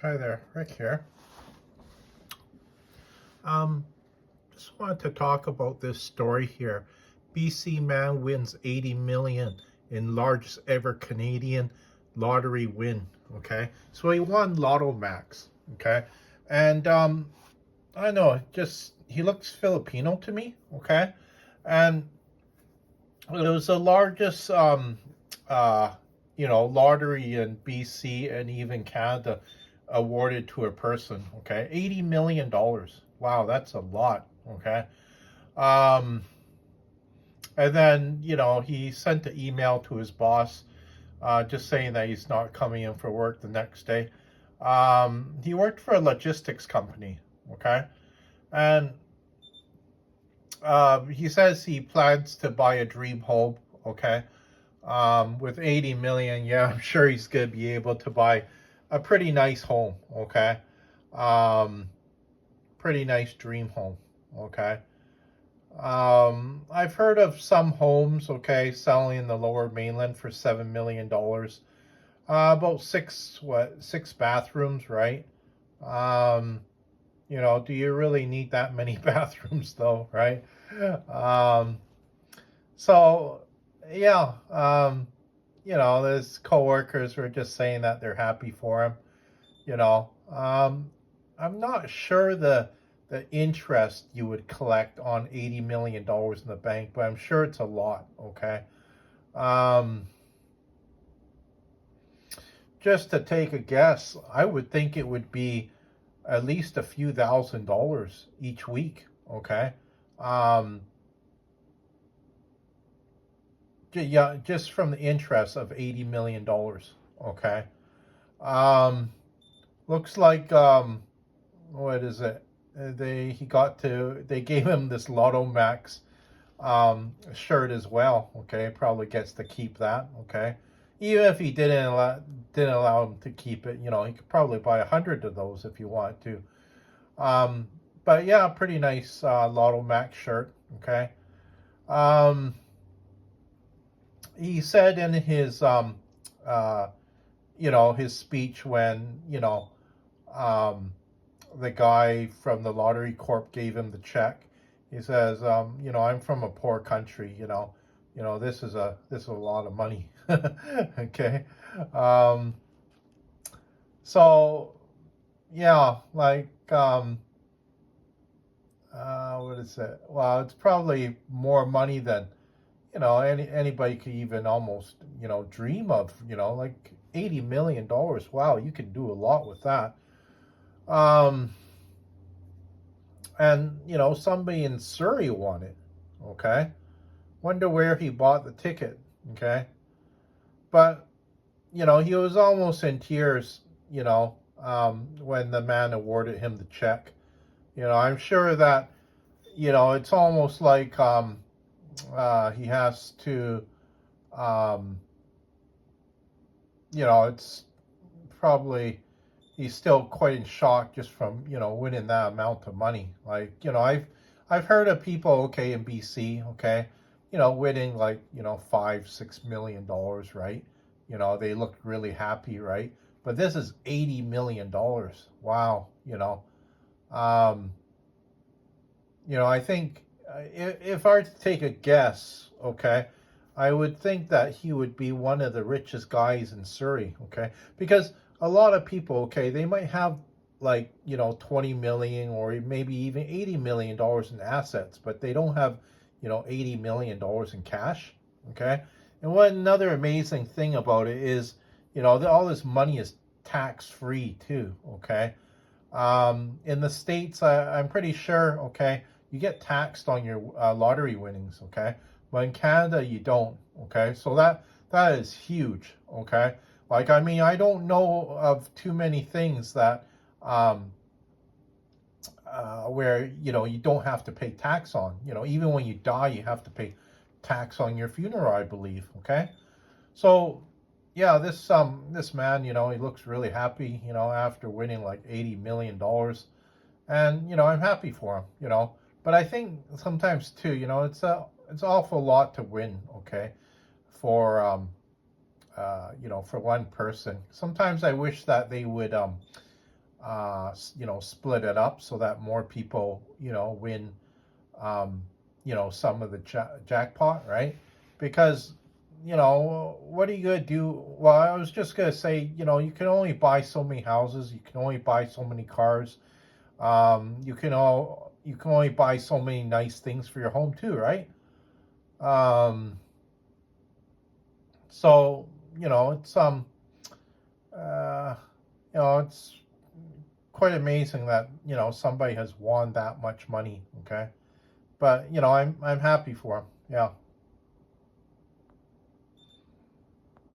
Hi there, Rick here. Um, just wanted to talk about this story here. BC man wins 80 million in largest ever Canadian lottery win. Okay, so he won Lotto Max. Okay, and I don't know, just he looks Filipino to me. Okay, and it was the largest uh lottery in BC and even Canada awarded to a person. Okay, $80 million. Wow, that's a lot. Okay, um, and then he sent an email to his boss, just saying that he's not coming in for work the next day. He worked for a logistics company. Okay, and he says he plans to buy a dream home. Okay, with 80 million, yeah, I'm sure he's gonna be able to buy a pretty nice home. Okay, um, pretty nice dream home. Okay, I've heard of some homes, okay, selling in the Lower Mainland for $7 million. About six bathrooms, right? Um, do you really need that many bathrooms though, right? Um, so yeah, his coworkers were just saying that they're happy for him. You know, um, I'm not sure the interest you would collect on $80 million in the bank, but I'm sure it's a lot. Okay, um, just to take a guess, I would think it would be at least a few $1,000s each week. Okay, um, yeah, just from the interest of $80 million. Okay. Um, looks like what is it? They gave him this Lotto Max shirt as well. Okay, probably gets to keep that. Okay, even if he didn't allow him to keep it, he could probably buy 100 of those if you want to. Um, but yeah, pretty nice Lotto Max shirt. Okay. Um, he said in his uh, his speech when um, the guy from the lottery corp gave him the check. He says, I'm from a poor country. This is a lot of money. Okay, um, so yeah, like what is it? Well, it's probably more money than anybody could even almost dream of. Like $80 million. Wow, you can do a lot with that. Um, and somebody in Surrey won it. Okay, wonder where he bought the ticket. Okay, but he was almost in tears. When the man awarded him the check. I'm sure that it's almost like he has to. Um, it's probably he's still quite in shock just from winning that amount of money. Like I've heard of people okay in BC, okay, winning like $5-6 million, right? They look really happy, right? But this is $80 million. Wow. Um, I think if I were to take a guess, okay, I would think that he would be one of the richest guys in Surrey, okay, because a lot of people, okay, they might have like 20 million or maybe even $80 million in assets, but they don't have $80 million in cash. Okay, and what another amazing thing about it is all this money is tax free too. Okay, in the States, I'm pretty sure, okay, you get taxed on your lottery winnings. Okay, but in Canada you don't. Okay, so that is huge. Okay, like, I mean, I don't know of too many things that um, where you don't have to pay tax on. Even when you die, you have to pay tax on your funeral, I believe. Okay, so yeah, this man, he looks really happy. After winning like $80 million, and I'm happy for him. But I think sometimes too, it's an awful lot to win. Okay, for for one person. Sometimes I wish that they would split it up so that more people, win, um, some of the jackpot, right? Because, what are you going to do? Well, I was just going to say, you can only buy so many houses, you can only buy so many cars, you can only buy so many nice things for your home too, right? Um, so it's uh, it's quite amazing that somebody has won that much money. Okay, but I'm happy for him. Yeah.